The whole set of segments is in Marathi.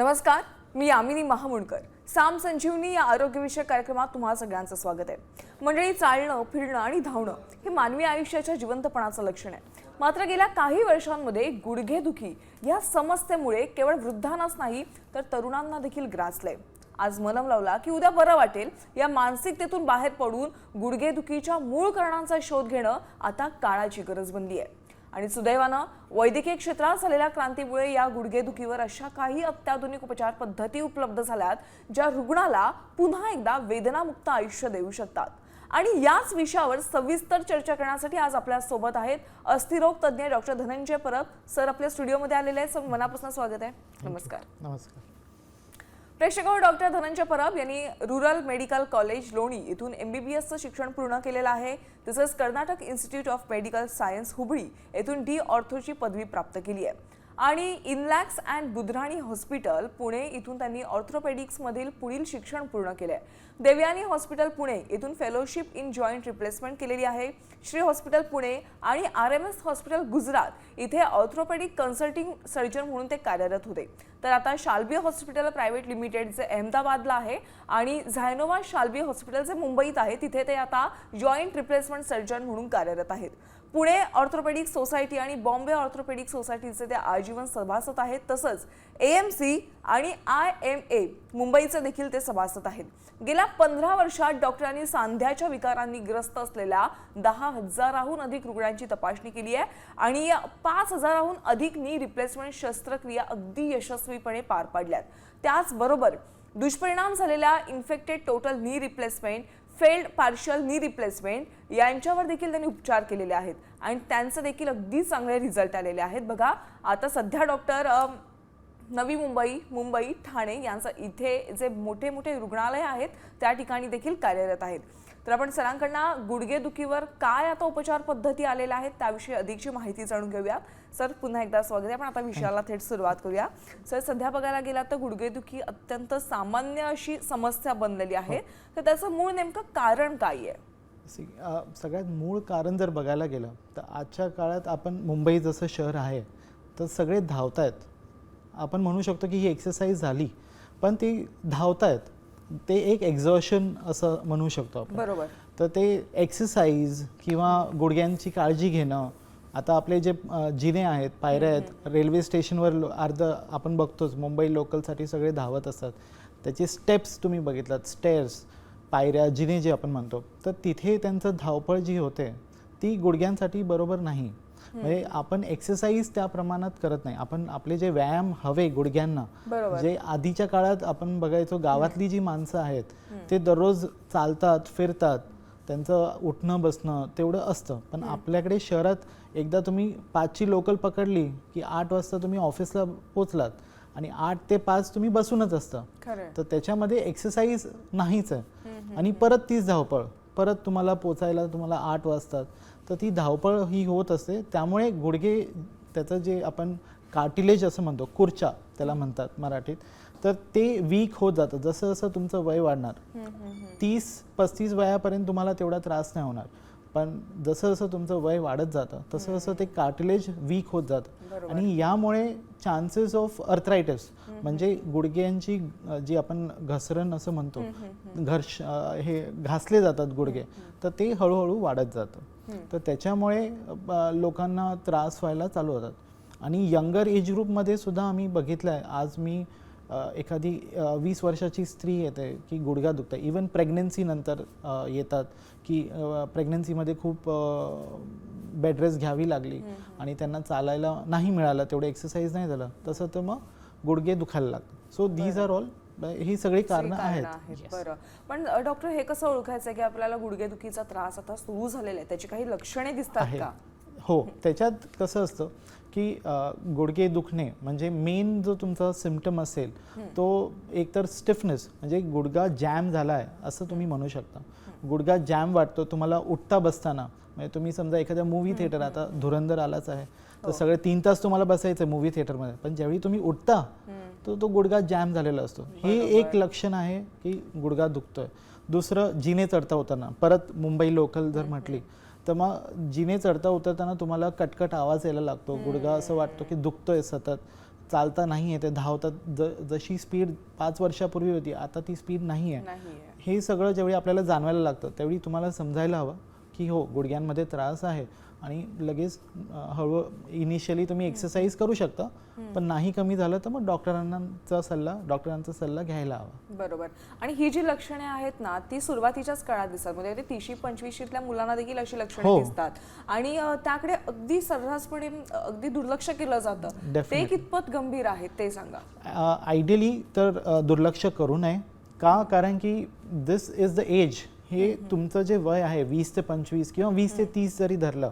नमस्कार, मी यामिनी महामुंडकर. साम संजीवनी या आरोग्यविषयक कार्यक्रमात तुम्हा सगळ्यांचं स्वागत आहे. मंडळी, चालणं, फिरणं आणि धावणं हे मानवी आयुष्याच्या जिवंतपणाचं लक्षण आहे. मात्र गेल्या काही वर्षांमध्ये गुडघेदुखी या समस्येमुळे केवळ वृद्धांनाच नाही तर तरुणांना देखील ग्रासलंय. आज मलम लावला की उद्या बरं वाटेल या मानसिकतेतून बाहेर पडून गुडघेदुखीच्या मूळ कारणांचा शोध घेणं आता काळाची गरज बनली आहे. आणि सुदैवानं वैद्यकीय क्षेत्रात झालेल्या क्रांतीमुळे या गुडघेदुखीवर अशा काही अत्याधुनिक उपचार पद्धती उपलब्ध झाल्यात ज्या रुग्णाला पुन्हा एकदा वेदनामुक्त आयुष्य देऊ शकतात. आणि याच विषयावर सविस्तर चर्चा करण्यासाठी आज आपल्या सोबत आहेत अस्थिरोग तज्ञ डॉक्टर धनंजय परब सर. आपल्या स्टुडिओमध्ये आलेले आहेत. सर, मनापासून स्वागत आहे. नमस्कार. नमस्कार. प्रेक्षकांनो, डॉक्टर धनंजय परब यांनी रूरल मेडिकल कॉलेज लोणी इथून MBBSचं शिक्षण पूर्ण केलेलं आहे. तसंच Karnataka Institute of Medical Science Hubli येथून D ऑर्थोची पदवी प्राप्त केली आहे. आणि इनलॅक्स अँड बुधराणी हॉस्पिटल पुणे इथून त्यांनी ऑर्थोपेडिक्समधील पुढील शिक्षण पूर्ण केले आहे. देवयानी हॉस्पिटल पुणे येथून फेलोशिप इन जॉईंट रिप्लेसमेंट केलेली आहे. श्री हॉस्पिटल पुणे आणि RMS हॉस्पिटल गुजरात इथे ऑर्थोपेडिक कन्सल्टिंग सर्जन म्हणून ते कार्यरत होते. तर आता शाल्बी हॉस्पिटल प्रायव्हेट लिमिटेड जे अहमदाबादला आहे आणि झायनोवा शाल्बी हॉस्पिटल जे मुंबईत आहे तिथे ते आता जॉईंट रिप्लेसमेंट सर्जन म्हणून कार्यरत आहेत. पुणे ऑर्थोपेडिक सोसायटी आणि बॉम्बे ऑर्थोपेडिक सोसायटीचे ते आजीवन सभासद आहेत. तसंच AMC आणि IMA मुंबईचे देखील ते सभासद आहेत. गेल्या 15 वर्षात डॉक्टरांनी सांध्याच्या विकारांनी ग्रस्त असलेल्या 10,000हून अधिक रुग्णांची तपासणी केली आहे आणि या 5,000हून अधिक नी रिप्लेसमेंट शस्त्रक्रिया अगदी यशस्वीपणे पार पाडल्यात. त्याचबरोबर दुष्परिणाम झालेल्या infected total knee replacement, failed partial knee replacement यांच्यावर देखील त्यांनी उपचार केलेले आहेत आणि त्यांचे देखील अगदी चांगले रिझल्ट आलेले आहेत. बघा, आता सध्या डॉक्टर नवी मुंबई, मुंबई, ठाणे यांचं इथे जे मोठे मोठे रुग्णालय आहेत त्या ठिकाणी देखील कार्यरत आहेत. तर आपण सरांकडनं गुडघेदुखीवर काय आता उपचार पद्धती आलेल्या आहेत त्याविषयी अधिकची माहिती जाणून घेऊया. सर, पुन्हा एकदा स्वागत आहे. पण आता विषयाला थेट सुरुवात करूया. सर, सध्या बघायला गेला तर गुडघेदुखी अत्यंत सामान्य अशी समस्या बनलेली आहे. तर त्याचं मूळ नेमकं कारण काय आहे? सगळ्यात मूळ कारण जर बघायला गेलं तर आजच्या काळात आपण मुंबई जसं शहर आहे तर सगळे धावतायत. आपण म्हणू शकतो की ही एक्सरसाइज झाली, पण ती धावतायत ते एक एक्झॉशन असं म्हणू शकतो आपण. बरोबर. तर ते एक्सरसाइज किंवा गुडघ्यांची काळजी घेणं. आता आपले जे जिने आहेत, पायऱ्या आहेत, रेल्वे स्टेशनवर अर्ध आपण बघतोच मुंबई लोकलसाठी सगळे धावत असतात. त्याचे स्टेप्स तुम्ही बघितलात, स्टेअर्स, पायऱ्या, जिने जे आपण म्हणतो, तर तिथे त्यांचं धावपळ जी होते ती गुडघ्यांसाठी बरोबर नाही. म्हणजे आपण एक्सरसाइज त्या प्रमाणात करत नाही. आपण आपले जे व्यायाम हवे गुडघ्यांना, जे आधीच्या काळात आपण बघायचो गावातली जी माणसं आहेत ते दररोज चालतात, फिरतात, त्यांचं उठणं बसणं तेवढं असतं. पण आपल्याकडे शहरात एकदा तुम्ही 5ची लोकल पकडली की 8 वाजता तुम्ही ऑफिसला पोचलात आणि 8 ते 5 तुम्ही बसूनच असतं. तर त्याच्यामध्ये एक्सरसाइज नाहीच आहे. आणि परत तीच धावपळ, परत तुम्हाला पोचायला तुम्हाला 8 वाजतात. तर ती धावपळ ही होत असते. त्यामुळे गुडघे, त्याचं जे आपण कार्टिलेज असं म्हणतो, कुर्चा त्याला म्हणतात मराठीत, तर ते वीक होत जातं. जसं जसं तुमचं वय वाढणार, 30-35 वयापर्यंत तुम्हाला तेवढा त्रास नाही होणार. पण जसं जसं तुमचं वय वाढत जातं तसं तसं ते कार्टिलेज वीक होत जातं. आणि यामुळे चान्सेस ऑफ अर्थरायटिस म्हणजे गुडघ्यांची जी आपण घसरण असं म्हणतो, हे घासले जातात गुडघे, तर ते हळूहळू वाढत जातं. तर त्याच्यामुळे लोकांना त्रास व्हायला चालू होतात. आणि यंगर एज ग्रुपमध्ये सुद्धा आम्ही बघितलं आहे. आज मी एखादी 20 वर्षाची स्त्री येते की गुडघा दुखतं. इवन प्रेग्नन्सीनंतर येतात की प्रेग्नन्सीमध्ये खूप बेड रेस्ट घ्यावी लागली आणि त्यांना चालायला नाही मिळालं, तेवढं एक्सरसाइज नाही झालं, तसं तर मग गुडघे दुखायला लागतात. सो दीज आर ऑल, ही सगळी कारणं आहेत. बरं, पण डॉक्टर, हे कसं ओळखायचं की आपल्याला गुडघेदुखीचा त्रास आता सुरू झालेला आहे? त्याची काही लक्षणे दिसतात का? हो, त्याच्यात कसं असतं की गुडघे दुखणे म्हणजे मेन जो तुमचा सिम्पटम असेल तो एकतर स्टिफनेस, म्हणजे गुडघा जॅम झाला आहे असं तुम्ही म्हणू शकता. गुडघा जॅम वाटतो तुम्हाला उठता बसताना. म्हणजे तुम्ही समजा एखाद्या मूवी थिएटर, आता धुरंधर आलाच आहे, तर सगळे 3 तास तुम्हाला बसायचं आहे मूवी थिएटरमध्ये, पण ज्यावेळी तुम्ही उठता तो गुडघा जॅम झालेला असतो. हे एक लक्षण आहे की गुडघा दुखतोय. दुसरं, जिने चढता होताना, परत मुंबई लोकल जर म्हटली तर मग जिने चढता उतरताना तुम्हाला कटकट आवाज यायला लागतो, गुडघा असं वाटतो की दुखतोय सतत. चालता नाही आहे, ते धावतात, जशी स्पीड 5 वर्षापूर्वी होती आता ती स्पीड नाही आहे. हे सगळं जेवढी आपल्याला जाणवायला लागतं तेवढी तुम्हाला समजायला हवं की हो, गुडघ्यांमध्ये त्रास आहे आणि लगेच हळू इनिशियली तुम्ही एक्सरसाइज करू शकता, पण नाही कमी झालं तर मग डॉक्टरांचा सल्ला घ्यायला हवा. बरोबर. आणि ही जी लक्षणे आहेत ना ती सुरुवातीच्याच काळात दिसतात, म्हणजे 30-25 मुलांना देखील अशी लक्षणे दिसतात आणि त्याकडे अगदी सर्रासपणे अगदी दुर्लक्ष केलं जातं. ते कितपत गंभीर आहेत ते सांगा. आयडियली तर दुर्लक्ष करू नये. का? कारण की दिस इज द एज. हे तुमचं जे वय आहे 20 ते 25 किंवा 20 ते 30 जरी धरलं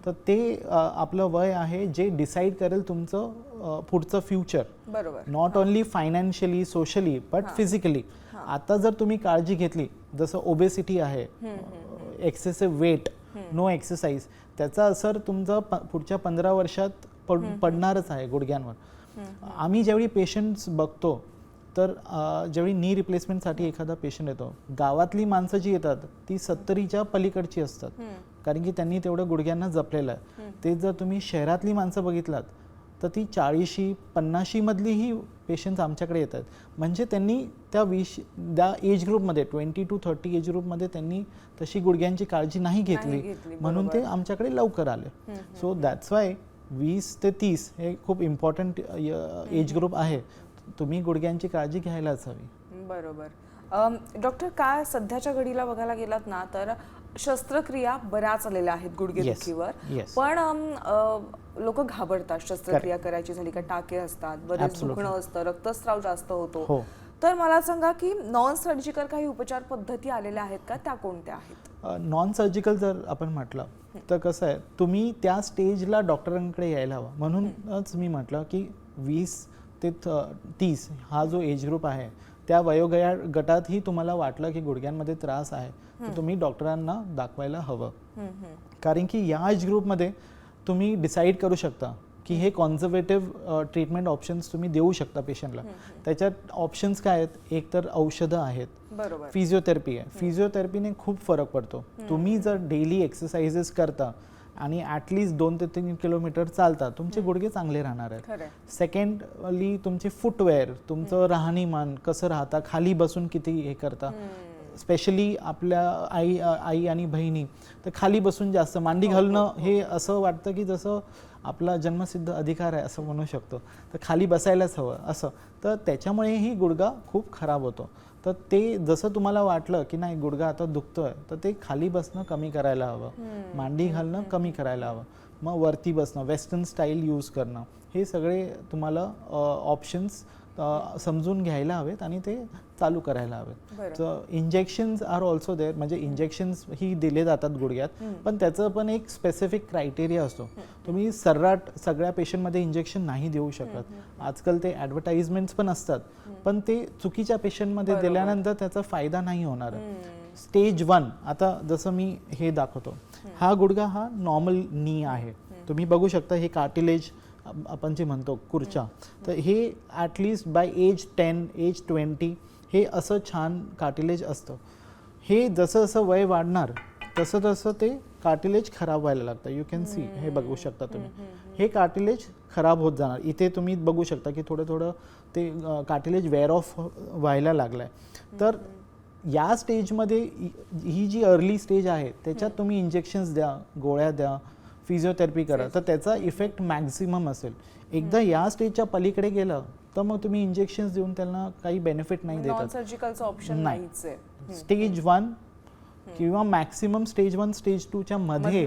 तर ते आपलं वय आहे जे डिसाईड करेल तुमचं पुढचं फ्युचर. बरोबर. Not only financially, socially, but physically. आता जर तुम्ही काळजी घेतली, जसं ओबेसिटी आहे, एक्सेसिव्ह वेट, नो एक्सरसाइज, त्याचा असर तुमचा पुढच्या 15 वर्षात पडणारच आहे गुडघ्यांवर. आम्ही जेवढी पेशंट्स बघतो तर जेवढी नी रिप्लेसमेंटसाठी एखादा पेशंट येतो, गावातली माणसं जी येतात ती 70च्या पलीकडची असतात, कारण की त्यांनी तेवढं गुडघ्यांना जपलेलं आहे. ते जर तुम्ही शहरातली माणसं बघितलात तर ती 40-50 मधलीही पेशंट्स आमच्याकडे येतात. म्हणजे त्यांनी त्या एज ग्रुपमध्ये 20 to 30 एज ग्रुपमध्ये त्यांनी तशी गुडघ्यांची काळजी नाही घेतली, म्हणून ते आमच्याकडे लवकर आले. सो दॅट्स वाय 20 ते 30 हे खूप इम्पॉर्टंट एज ग्रुप आहे. तुम्ही गुडघ्यांची काळजी घ्यायलाच हवी. बरोबर. डॉक्टर, काय सध्याच्या घडीला बघायला गेलात ना तर शस्त्रक्रिया बऱ्याच आलेल्या आहेत गुडघेदुखीवर, पण लोक घाबरतात शस्त्रक्रिया करायची झाली का. टाके असतात, बरेच दुखणं असतं, रक्तस्राव जास्त होतो. तर मला सांगा की नॉन सर्जिकल काही उपचार पद्धती आलेल्या आहेत का, त्या कोणत्या आहेत? नॉन सर्जिकल जर आपण म्हटलं तर कसं आहे, तुम्ही त्या स्टेजला डॉक्टरांकडे यायला हवं. म्हणूनच मी म्हटलं की 20 ते 30 हा जो एज ग्रुप आहे त्या गटातही तुम्हाला वाटलं की गुडघ्यांमध्ये त्रास आहे तर तुम्ही डॉक्टरांना दाखवायला हवं. कारण की या एज ग्रुपमध्ये तुम्ही डिसाईड करू शकता की हे कॉन्झर्वेटिव्ह ट्रीटमेंट ऑप्शन्स तुम्ही देऊ शकता पेशंटला. त्याच्यात ऑप्शन्स काय आहेत? एक तर औषधं आहेत, फिजिओथेरपी आहे. फिजिओथेरपीने खूप फरक पडतो. तुम्ही जर डेली एक्सरसाइजेस करता आणि ॲटलिस्ट 2 ते 3 किलोमीटर चालता, तुमचे गुडघे चांगले राहणार आहेत. सेकंडली तुमचे फुटवेअर, तुमचं राहणीमान कसं राहता, खाली बसून किती हे करता. स्पेशली आपल्या आई आणि बहिणी तर खाली बसून जास्त, मांडी घालणं हे असं वाटतं की जसं आपला जन्मसिद्ध अधिकार आहे असं म्हणू शकतो, तर खाली बसायलाच हवं असं. तर त्याच्यामुळेही गुडघा खूप खराब होतो. तर ते जसं तुम्हाला वाटलं की नाही गुडघा आता दुखतोय तर ते खाली बसणं कमी करायला हवं, मांडी घालणं कमी करायला हवं, मग वरती बसणं, वेस्टर्न स्टाईल यूज करणं, हे सगळे तुम्हाला ऑप्शन्स समजून घ्यायला हवेत आणि ते चालू करायला हवेत. तर इंजेक्शन्स आर ऑल्सो देअर. म्हणजे इंजेक्शन्स ही दिले जातात गुडघ्यात, पण त्याचं पण एक स्पेसिफिक क्रायटेरिया असतो. तुम्ही सर्राट सगळ्या पेशंटमध्ये इंजेक्शन नाही देऊ शकत. आजकाल ते ॲडव्हर्टाइजमेंट्स पण असतात, पण ते चुकीच्या पेशंटमध्ये दिल्यानंतर त्याचा फायदा नाही होणार. स्टेज 1, आता जसं मी हे दाखवतो, हा गुडघा हा नॉर्मल नी आहे. तुम्ही बघू शकता हे कार्टिलेज आपण जे म्हणतो खुर्चा, तर हे ॲटलिस्ट बाय एज 10, एज 20 हे असं छान कार्टिलेज असतं. हे जसं जसं वय वाढणार तसं तसं ते कार्टिलेज खराब व्हायला लागतं. यू कॅन सी, हे बघू शकता तुम्ही, हे कार्टिलेज खराब होत जाणार. इथे तुम्ही बघू शकता की थोडं थोडं ते कार्टिलेज वेअर ऑफ व्हायला लागलं आहे. तर या स्टेजमध्ये ही जी अर्ली स्टेज आहे त्याच्यात तुम्ही इंजेक्शन्स द्या, गोळ्या द्या, फिजिओथेरपी करा, तर त्याचा इफेक्ट मॅक्झिमम असेल. एकदा या स्टेजच्या पलीकडे गेलं तर मग तुम्ही इंजेक्शन्स देऊन त्यांना काही बेनिफिट नाही देतात. सर्जिकलचं ऑप्शन नाहीच आहे. स्टेज 1 किंवा मॅक्सिमम स्टेज 1 स्टेज 2च्या मध्ये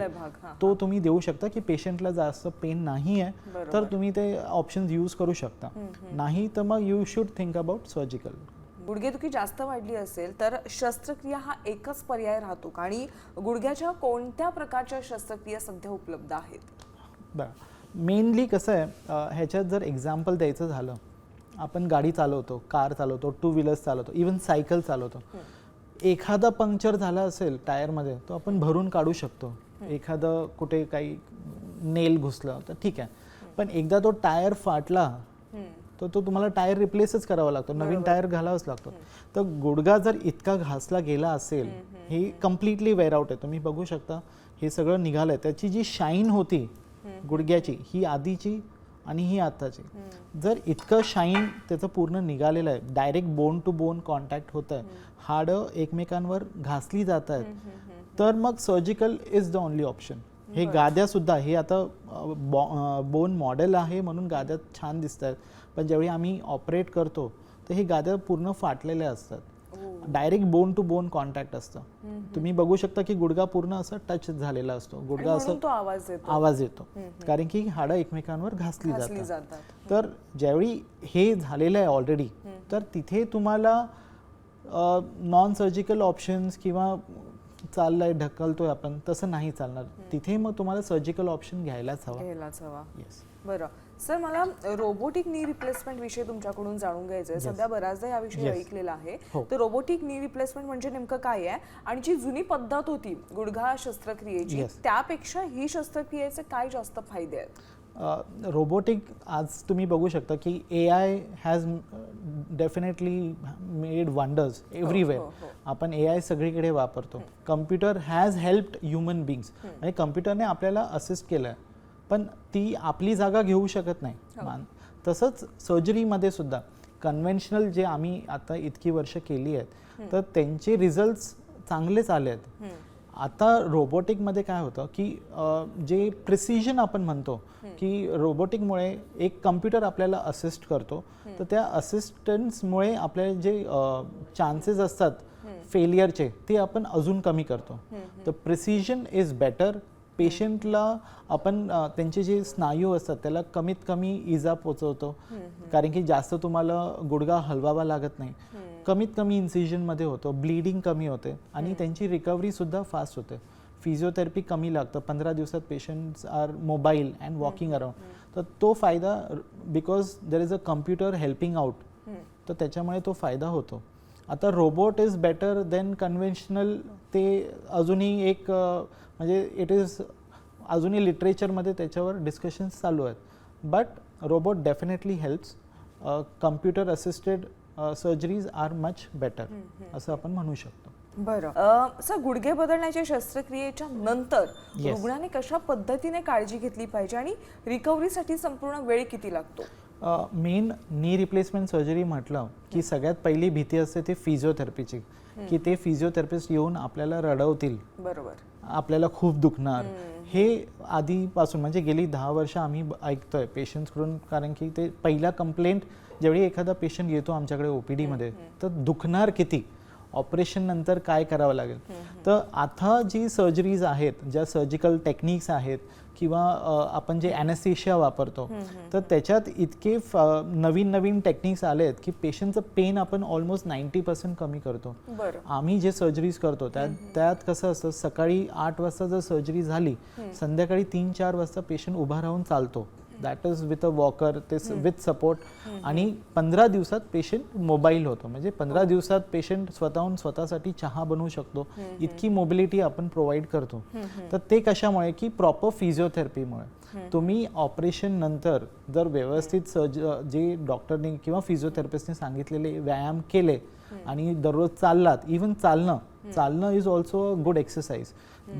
तो तुम्ही देऊ शकता की पेशंटला जास्त पेन नाही आहे तर तुम्ही ते ऑप्शन्स यूज करू शकता. नाही तर मग you should think about surgical. गुडघेदुखी जास्त वाढली असेल तर शस्त्रक्रिया हा एकच पर्याय राहतो का? आणि गुडघ्याच्या कोणत्या प्रकारच्या शस्त्रक्रिया सध्या उपलब्ध आहेत? बरं, मेनली कसं आहे, ह्याच्यात जर एक्झाम्पल द्यायचं झालं, आपण गाडी चालवतो, कार चालवतो, 2 व्हीलर्स चालवतो, इवन सायकल चालवतो. एखादा पंक्चर झाला असेल टायरमध्ये तो आपण भरून काढू शकतो. एखादं कुठे काही नेल घुसलं तर ठीक आहे, पण एकदा तो टायर फाटला तर तो तुम्हाला टायर रिप्लेसच करावा लागतो, नवीन टायर घालावाच लागतो. तर गुडघा जर इतका घासला गेला असेल, ही कम्प्लिटली वेअर आउट आहे. तुम्ही बघू शकता हे सगळं निघालंय. त्याची जी शाईन होती गुडघ्याची ही आधीची आणि ही आत्ताची. जर इतकं शाईन त्याचं पूर्ण निघालेलं आहे, direct bone to bone contact होत आहे, हाडं एकमेकांवर घासली जात आहेत, तर मग surgical is the only option. हे गाद्या सुद्धा, हे आता बोन मॉडेल आहे म्हणून गाद्या छान दिसत आहेत, पण ज्यावेळी आम्ही ऑपरेट करतो तर हे गाद्या पूर्ण फाटलेल्या असतात. Direct bone to bone contact असतं. तुम्ही बघू शकता की गुडघा पूर्ण असं टच झालेला असतो, गुडघा असं आवाज येतो कारण की हाडं एकमेकांवर घासली जातात. तर ज्यावेळी हे झालेलं आहे ऑलरेडी, तर तिथे तुम्हाला नॉन सर्जिकल ऑप्शन्स किंवा चाललाय ढकलतोय आपण तसं नाही चालणार. तिथे मग तुम्हाला सर्जिकल ऑप्शन घ्यायलाच हवा. येस. बरं सर, मला रोबोटिक नी रिप्लेसमेंट विषयी तुमच्याकडून जाणून घ्यायचं आहे. सध्या बऱ्याचदा याविषयी ऐकलेलं आहे. तर रोबोटिक नी रिप्लेसमेंट म्हणजे नेमकं काय आहे, आणि जी जुनी पद्धत होती गुडघा शस्त्रक्रियेची, त्यापेक्षा ही शस्त्रक्रियेचे काय जास्त फायदे आहेत? रोबोटिक आज तुम्ही बघू शकता की AI has definitely made wonders everywhere. आपण AI सगळीकडे वापरतो. कम्प्युटर हॅज हेल्प्ड ह्युमन बिंग्स, म्हणजे कम्प्युटरने आपल्याला असिस्ट केलं आहे, पण ती आपली जागा घेऊ शकत नाही. तसंच सर्जरीमध्ये सुद्धा कन्व्हेन्शनल जे आम्ही आता इतकी वर्ष केली आहेत, तर त्यांचे रिझल्ट्स चांगलेच आले आहेत. आता रोबोटिकमध्ये काय होतं की जे प्रिसिजन आपण म्हणतो की रोबोटिकमुळे एक कम्प्युटर आपल्याला असिस्ट करतो, तर त्या असिस्टन्समुळे आपले जे चान्सेस असतात फेलियरचे ते आपण अजून कमी करतो. तर प्रिसिजन इज बेटर. पेशंटला आपण त्यांचे जे स्नायू असतात त्याला कमीत कमी इजा पोचवतो, कारण की जास्त तुम्हाला गुडघा हलवावा लागत नाही, कमीत कमी इन्सिजनमध्ये होतो, ब्लीडिंग कमी होते आणि त्यांची रिकव्हरी सुद्धा फास्ट होते. फिजिओथेरपी कमी लागतं, 15 दिवसात patients are mobile and walking around. तर तो फायदा because there is a computer helping out, तर त्याच्यामुळे तो फायदा होतो. आता robot is better than conventional, ते अजूनही एक म्हणजे इट इज अजूनही लिटरेचरमध्ये त्याच्यावर डिस्कशन्स चालू आहेत. But robot definitely helps. Computer assisted surgeries are much better असं आपण म्हणू शकतो. बरं सर, गुडघे बदलण्याच्या शस्त्रक्रियेच्या नंतर रुग्णाने कशा पद्धतीने काळजी घेतली पाहिजे आणि रिकव्हरीसाठी संपूर्ण वेळ किती लागतो? मेन नी रिप्लेसमेंट सर्जरी म्हटलं की सगळ्यात पहिली भीती असते ती फिजिओथेरपीची, की ते फिजिओथेरपिस्ट येऊन आपल्याला रडवतील, बरोबर, आपल्याला खूप दुखणार. हे आधीपासून म्हणजे गेली 10 वर्ष आम्ही ऐकतोय पेशंट्सकडून, कारण की ते पहिला कंप्लेंट ज्यावेळी एखादा पेशंट येतो आमच्याकडे OPD-मध्ये, तर दुखणार किती, ऑपरेशन नंतर काय करावं लागेल. तर आता जी सर्जरीज आहेत, ज्या सर्जिकल टेक्निक्स आहेत किंवा आपण जे ॲनेस्थेशिया वापरतो, तर त्याच्यात इतके नवीन नवीन टेक्निक्स आले आहेत की पेशंटचं पेन आपण ऑलमोस्ट 90% कमी करतो. आम्ही जे सर्जरीज करतो त्यात कसं असतं, सकाळी 8 वाजता जर सर्जरी झाली, संध्याकाळी 3-4 वाजता पेशंट उभा राहून चालतो, that is with a walker, ते विथ सपोर्ट. आणि 15 दिवसात पेशंट मोबाईल होतो, म्हणजे 15 दिवसात पेशंट स्वतःहून स्वतःसाठी चहा बनवू शकतो, इतकी मोबिलिटी आपण प्रोव्हाइड करतो. तर ते कशामुळे की प्रॉपर फिजिओथेरपीमुळे. तुम्ही ऑपरेशन नंतर जर व्यवस्थित जे डॉक्टरने किंवा फिजिओथेरपिस्टने सांगितलेले व्यायाम केले आणि दररोज चाललात, इवन चालणं is also a good exercise.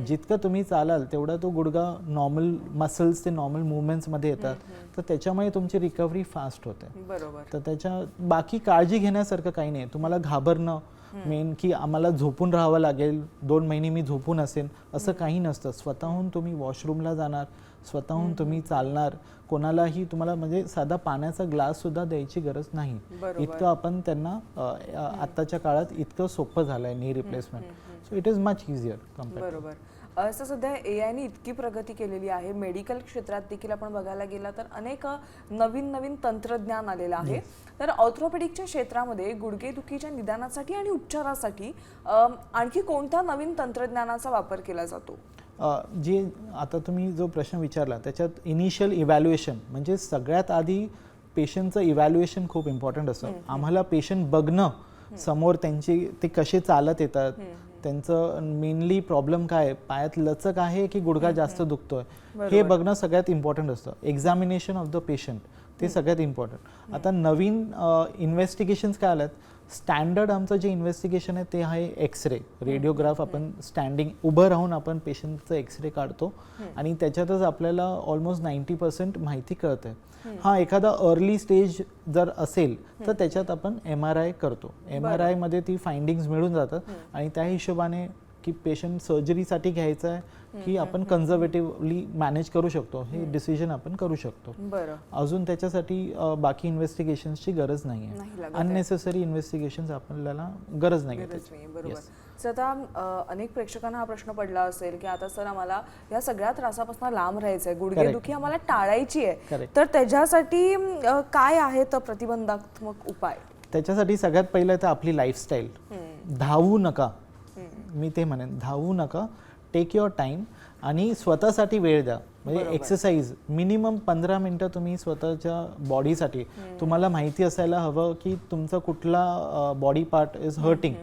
जितकं तुम्ही चालाल तेवढा तो गुडघा नॉर्मल मसल्स ते नॉर्मल मुवमेंट्समध्ये येतात, तर त्याच्यामुळे तुमची रिकव्हरी फास्ट होते. बरोबर. तर त्याच्या बाकी काळजी घेण्यासारखं काही नाही. तुम्हाला घाबरणं मेन की आम्हाला झोपून राहावं लागेल, 2 महिने मी झोपून असेल, असं काही नसतं. स्वतःहून तुम्ही वॉशरूमला जाणार, स्वतःहून तुम्ही चालणार, कोणालाही तुम्हाला म्हणजे साधा पाण्याचा ग्लास सुद्धा द्यायची गरज नाही. इतकं आपण त्यांना आत्ताच्या काळात इतकं सोपं झालं आहे knee replacement. So it is much easier compared. बरोबर. असं सध्या AI इतकी प्रगती केलेली आहे, मेडिकल क्षेत्रात देखील आपण बघायला गेला तर अनेक नवीन तंत्रज्ञान आलेलं आहे. तर ऑर्थोपेडिकच्या क्षेत्रामध्ये गुडघेदुखीच्या निदानासाठी आणि उपचारासाठी आणखी कोणत्या नवीन तंत्रज्ञानाचा वापर केला जातो? जे आता तुम्ही जो प्रश्न विचारला त्याच्यात इनिशियल इव्हॅल्युएशन, म्हणजे सगळ्यात आधी पेशंटचं इव्हॅल्युएशन खूप इम्पॉर्टंट असतं. आम्हाला पेशंट बघणं समोर, त्यांची ते कसे चालत येतात, त्यांचं मेनली प्रॉब्लेम काय, पायात लचक आहे की गुडघा जास्त दुखतोय, हे बघणं सगळ्यात इम्पॉर्टंट असतं. एक्झामिनेशन ऑफ द पेशंट ते सगळ्यात इम्पॉर्टंट. आता नवीन इन्व्हेस्टिगेशन्स काय आल्यात, स्टँडर्ड आमचं जे इन्व्हेस्टिगेशन आहे ते आहे एक्सरे, रेडिओग्राफ. आपण स्टँडिंग उभं राहून आपण पेशंटचं एक्सरे काढतो आणि त्याच्यातच आपल्याला ऑलमोस्ट 90% माहिती कळते. हा एखादा अर्ली स्टेज जर असेल तर त्याच्यात आपण MRI करतो. MRI मध्ये ती फाइंडिंग्स मिळून जातात आणि त्या हिशोबाने की पेशंट सर्जरीसाठी घ्यायचं आहे की आपण कन्झर्वेटिव्हली मॅनेज करू शकतो, हे डिसिजन आपण करू शकतो. बरं. अजून त्याच्यासाठी बाकी इन्व्हेस्टिगेशन्सची गरज नाही नाही आहे. लागत अननेसेसरी इन्व्हेस्टिगेशन्स आपल्याला गरज नाही गरज आहे. नाही. बरोबर. सर आता अनेक प्रेक्षकांना हा प्रश्न पडला असेल की आता सर आम्हाला या सगळ्या त्रासापासून लांब राहायचं आहे, गुडघेदुखी आम्हाला टाळायची आहे, Correct. तर त्याच्यासाठी काय आहेत प्रतिबंधात्मक उपाय? त्याच्यासाठी सगळ्यात पहिलं तर आपली लाईफस्टाईल. धावू नका, मी ते म्हणेन, धावू नका. टेक युअर टाइम आणि स्वतःसाठी वेळ द्या. म्हणजे एक्सरसाइज मिनिमम 15 मिनिटं तुम्ही स्वतःच्या बॉडीसाठी. तुम्हाला माहिती असायला हवं की तुमचा कुठला बॉडी पार्ट इज हर्टिंग.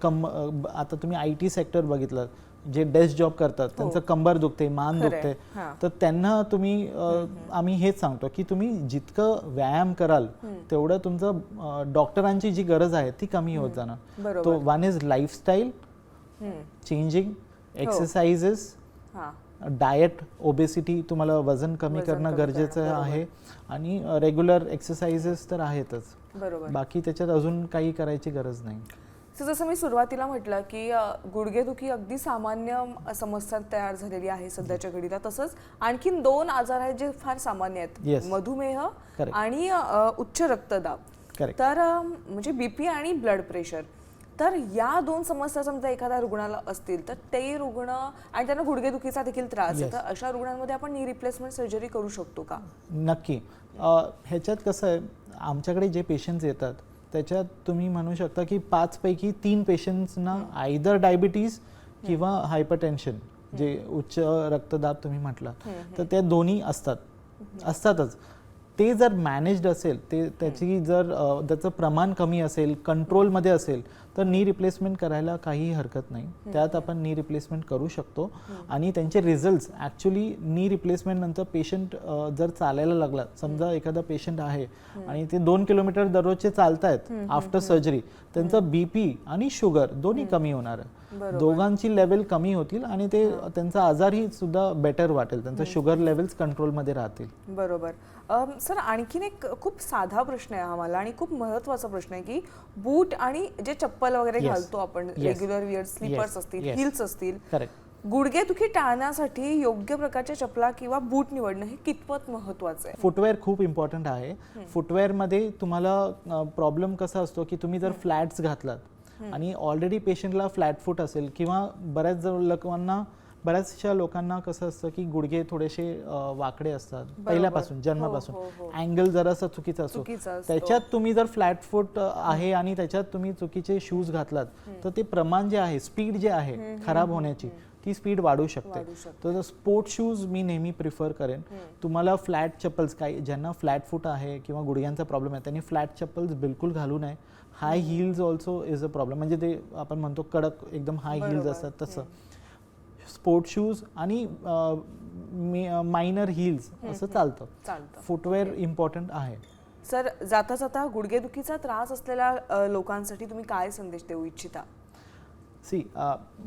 आता तुम्ही IT सेक्टर बघितलं, जे डेस्क जॉब करतात त्यांचं कंबर दुखते, मान दुखते, तर त्यांना तुम्ही आम्ही हेच सांगतो की तुम्ही जितकं व्यायाम कराल तेवढं तुमचं डॉक्टरांची जी गरज आहे ती कमी होत जाणार. तो one is lifestyle changing, exercises, diet, obesity, तुम्हाला वजन कमी करणं गरजेचं आहे आणि रेग्युलर एक्सरसाइजेस तर आहेतच. बाकी त्याच्यात अजून काही करायची गरज नाही. जसं मी सुरुवातीला म्हटलं की गुडघेदुखी अगदी सामान्य समस्या तयार झालेली आहे सध्याच्या घडीला. तसंच आणखीन 2 आजार आहेत जे फार सामान्य आहेत, मधुमेह आणि उच्च रक्तदाब. तर म्हणजे BP आणि ब्लड प्रेशर. तर या 2 समस्या समजा एखाद्या रुग्णाला असतील तर ते रुग्ण आणि त्यांना गुडघेदुखीचा देखील त्रास आहे, तर अशा रुग्णांमध्ये आपण नी रिप्लेसमेंट सर्जरी करू शकतो का? नक्की. ह्याच्यात कसं आहे, आमच्याकडे जे पेशंट्स येतात त्याच्यात तुम्ही म्हणू शकता की 5 पैकी 3 पेशंट्सना आयदर डायबिटीज किंवा हायपरटेन्शन, जे उच्च रक्तदाब तुम्ही म्हटलात, तर त्या दोन्ही असतातच. ते जर मॅनेज्ड असेल, त्याचं प्रमाण कमी असेल, कंट्रोलमध्ये असेल, तर नी रिप्लेसमेंट करायला काही हरकत नाही. त्यात आपण नी रिप्लेसमेंट करू शकतो आणि त्यांचे रिझल्ट्स ॲक्च्युली नी रिप्लेसमेंट नंतर पेशंट जर चालायला लागला, समजा एखादा पेशंट आहे आणि ते 2 किलोमीटर दररोजचे चालतायत आफ्टर सर्जरी, त्यांचं BP आणि शुगर दोन्ही कमी होणार आहे. दोघांची लेवल कमी होतील आणि ते त्यांचा आजारही सुद्धा बेटर वाटेल, त्यांचा शुगर लेवल्स कंट्रोलमध्ये राहतील. बरोबर. सर आणखीन एक खूप साधा प्रश्न आहे आम्हाला आणि खूप महत्त्वाचा प्रश्न आहे की बूट आणि जे चप्पल वगैरे घालतो आपण, रेग्युलर विअर, स्लीपर्स असतील, हिल्स असतील, गुडघेदुखी टाळण्यासाठी योग्य प्रकारच्या चपला किंवा बूट निवडणं हे कितपत महत्त्वाचं आहे? फुटवेअर खूप इम्पॉर्टंट आहे. फुटवेअरमध्ये तुम्हाला प्रॉब्लेम कसा असतो की तुम्ही जर फ्लॅट्स घातलात आणि ऑलरेडी पेशंटला फ्लॅट फूट असेल किंवा बऱ्याचशा लोकांना कसं असतं की गुडघे थोडेसे वाकडे असतात पहिल्यापासून, जन्मापासून. अँगल जरासा चुकीचा असतो. त्याच्यात तुम्ही जर फ्लॅट फूट आहे आणि त्याच्यात तुम्ही चुकीचे शूज घातलात तर ते प्रमाण जे आहे, स्पीड जे आहे खराब होण्याची, ती स्पीड वाढू शकते. तर स्पोर्ट शूज मी नेहमी प्रिफर करेन. तुम्हाला फ्लॅट चप्पल्स, काही ज्यांना फ्लॅट फूट आहे किंवा गुडघ्यांचा प्रॉब्लेम आहे त्यांनी फ्लॅट चप्पल्स बिलकुल घालू नये. High heels also is a problem, म्हणजे ते आपण म्हणतो कडक एकदम हाय हिल्स असतात तसं. स्पोर्ट शूज आणि मायनर हिल्स असं चालतं. फुटवेअर इम्पॉर्टंट आहे. सर जाता जाता गुडघेदुखीचा त्रास असलेल्या लोकांसाठी तुम्ही काय संदेश देऊ इच्छिता?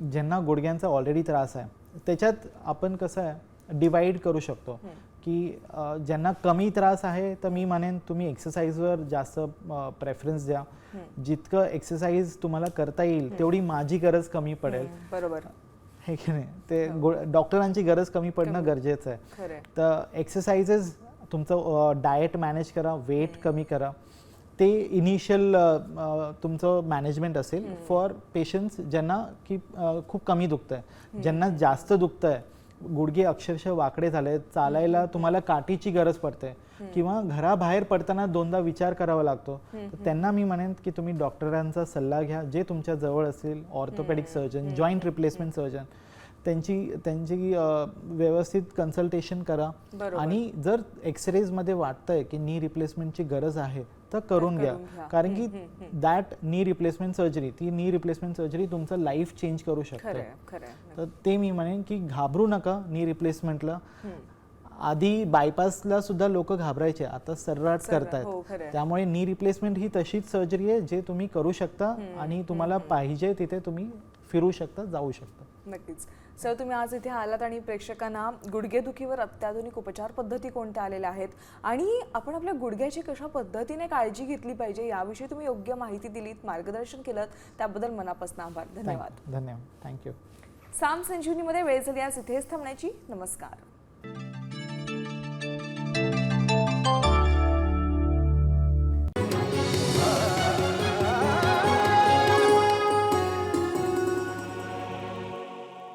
ज्यांना गुडघ्यांचा ऑलरेडी त्रास आहे त्याच्यात आपण कसं आहे डिवाइड करू शकतो की ज्यांना कमी त्रास आहे तर मी म्हणेन तुम्ही एक्सरसाइजवर जास्त प्रेफरन्स द्या. जितकं एक्सरसाइज तुम्हाला करता येईल तेवढी माझी गरज कमी पडेल. बरोबर हे की नाही, ते डॉक्टरांची गरज कमी पडणं गरजेचं आहे. तर एक्सरसाइजेस, तुमचं डाएट मॅनेज करा, वेट कमी करा. ते इनिशियल तुमचं मॅनेजमेंट असेल फॉर पेशंट्स ज्यांना की खूप कमी दुखतं आहे. ज्यांना जास्त दुखतं आहे, गुडघे अक्षरशः वाकडे झाले, चालायला तुम्हाला काठीची गरज पडते किंवा घराबाहेर पडताना 2दा विचार करावा लागतो, तर त्यांना मी म्हणेन की तुम्ही डॉक्टरांचा सल्ला घ्या, जे तुमच्या जवळ असेल, orthopaedic surgeon, joint replacement surgeon, त्यांची व्यवस्थित कन्सल्टेशन करा. आणि जर एक्सरेजमध्ये वाटतंय की नी रिप्लेसमेंटची गरज आहे तर करून घ्या. कारण की दॅट नी रिप्लेसमेंट सर्जरी तुमचं लाईफ चेंज करू शकते. तर ते मी म्हणेन की घाबरू नका नी रिप्लेसमेंटला. आधी बायपासला सुद्धा लोक घाबरायचे, आता सर्राट हो, खरंय. करतायत. त्यामुळे नी रिप्लेसमेंट ही तशीच सर्जरी आहे जे तुम्ही करू शकता आणि तुम्हाला पाहिजे तिथे तुम्ही फिरू शकता, जाऊ शकता. नक्कीच. सर, तुम्ही आज इथे आलात आणि प्रेक्षकांना गुडघेदुखीवर अत्याधुनिक उपचार पद्धती कोणत्या आलेल्या आहेत आणि आपण आपल्या गुडघ्याची कशा पद्धतीने काळजी घेतली पाहिजे याविषयी तुम्ही योग्य माहिती दिलीत, मार्गदर्शन केलं, त्याबद्दल मनापासून आभार. धन्यवाद. धन्यवाद. थँक्यू. साम संजीवनीमध्ये वेळ झाली आज इथेच थांबण्याची. नमस्कार.